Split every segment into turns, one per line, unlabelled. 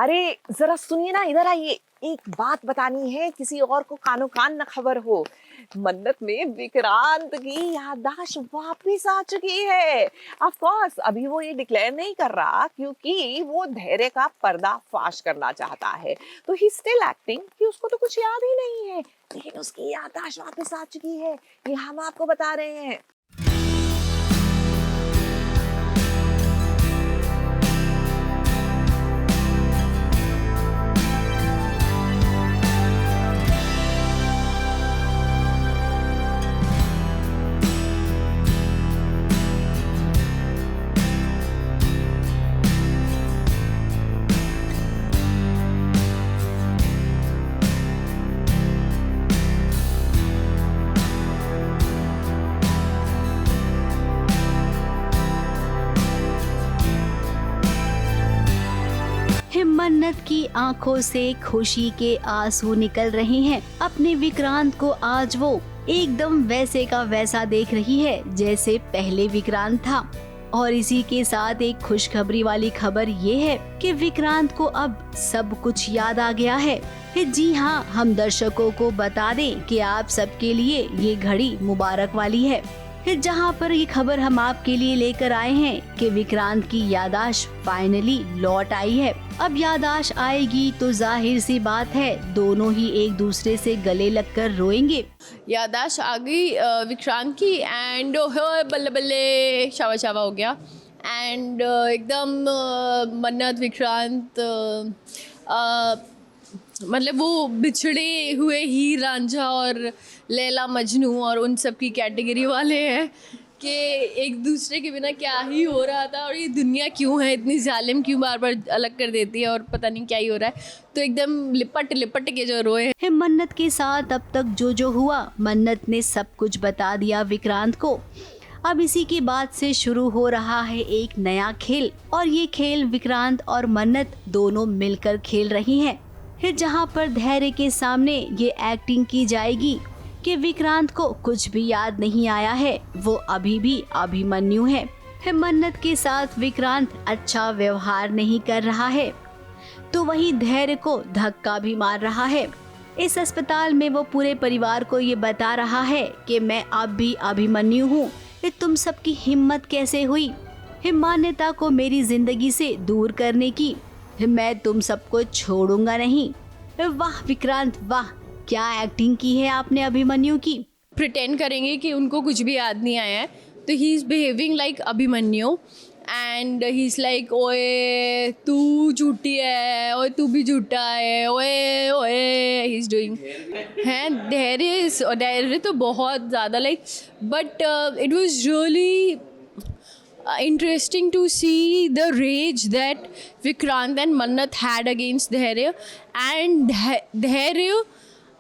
अरे जरा सुनिए ना, इधर आइए। एक बात बतानी है, किसी और को कानो कान न खबर हो। मन्नत में विक्रांत की याददाश्त वापस आ चुकी है। ऑफ कोर्स अभी वो ये डिक्लेयर नहीं कर रहा क्योंकि वो धैर्य का पर्दाफाश करना चाहता है, तो ही स्टिल एक्टिंग कि उसको तो कुछ याद ही नहीं है, लेकिन उसकी याददाश्त वापस आ चुकी है, ये हम आपको बता रहे हैं।
मन्नत की आंखों से खुशी के आंसू निकल रहे हैं। अपने विक्रांत को आज वो एकदम वैसे का वैसा देख रही है जैसे पहले विक्रांत था। और इसी के साथ एक खुशखबरी वाली खबर ये है कि विक्रांत को अब सब कुछ याद आ गया है। जी हाँ, हम दर्शकों को बता दें कि आप सबके लिए ये घड़ी मुबारक वाली है, जहाँ पर ये खबर हम आपके लिए लेकर आए हैं कि विक्रांत की याददाश्त फाइनली लौट आई है। अब याददाश्त आएगी तो जाहिर सी बात है दोनों ही एक दूसरे से गले लगकर रोएंगे।
याददाश्त आ गई विक्रांत की एंड बल्ले बल्ले शावा शावा हो गया एंड एकदम मन्नत विक्रांत मतलब वो बिछड़े हुए हीर रांझा और लैला मजनू और उन सब की कैटेगरी वाले हैं कि एक दूसरे के बिना क्या ही हो रहा था और ये दुनिया क्यों है इतनी जालिम, क्यों बार बार अलग कर देती है और पता नहीं क्या ही हो रहा है। तो एकदम लिपट लिपट के जो रोए
हैं। मन्नत के साथ अब तक जो हुआ, मन्नत ने सब कुछ बता दिया विक्रांत को। अब इसी के बाद से शुरू हो रहा है एक नया खेल, और ये खेल विक्रांत और मन्नत दोनों मिलकर खेल रही हैं। जहाँ पर धैर्य के सामने ये एक्टिंग की जाएगी कि विक्रांत को कुछ भी याद नहीं आया है, वो अभी भी अभिमन्यु है। मन्नत के साथ विक्रांत अच्छा व्यवहार नहीं कर रहा है तो वही धैर्य को धक्का भी मार रहा है। इस अस्पताल में वो पूरे परिवार को ये बता रहा है कि मैं अब भी अभिमन्यु हूँ। तुम सबकी हिम्मत कैसे हुई मान्यता को मेरी जिंदगी से दूर करने की? मैं तुम सबको छोड़ूंगा नहीं। वाह विक्रांत वाह, क्या एक्टिंग की है आपने अभिमन्यु की।
प्रिटेंड करेंगे कि उनको कुछ भी याद नहीं आया है, तो he is behaving like Abhimanyu and he is like ओए तू झूठी है, ओए तू भी झूठा है, ओए ओए ही इज़ डूइंग है। धैर्य तो बहुत ज़्यादा like, but it was really interesting to see the rage that Vikrant and Mannat had against Dhairya, and Dhairya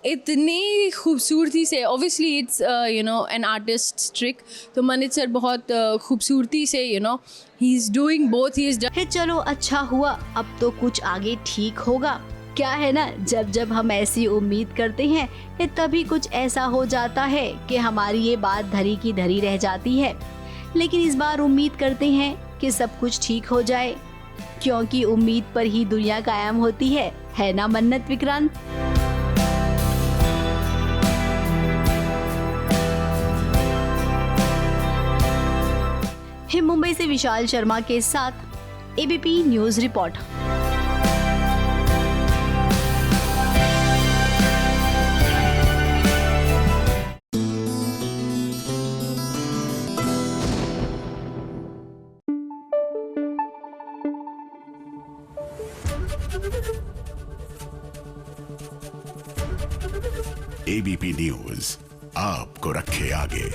इतनी खूबसूरती से, obviously it's an artist's trick, तो मन्नत सर बहुत खूबसूरती से he's doing both, he is done।
चलो अच्छा हुआ, अब तो कुछ आगे ठीक होगा। क्या है ना, जब जब हम ऐसी उम्मीद करते हैं तभी कुछ ऐसा हो जाता है कि हमारी ये बात धरी की धरी रह जाती है। लेकिन इस बार उम्मीद करते हैं कि सब कुछ ठीक हो जाए, क्योंकि उम्मीद पर ही दुनिया कायम होती है ना मन्नत विक्रांत। मुंबई से विशाल शर्मा के साथ ABP news report.
ABP news आपको रखे आगे।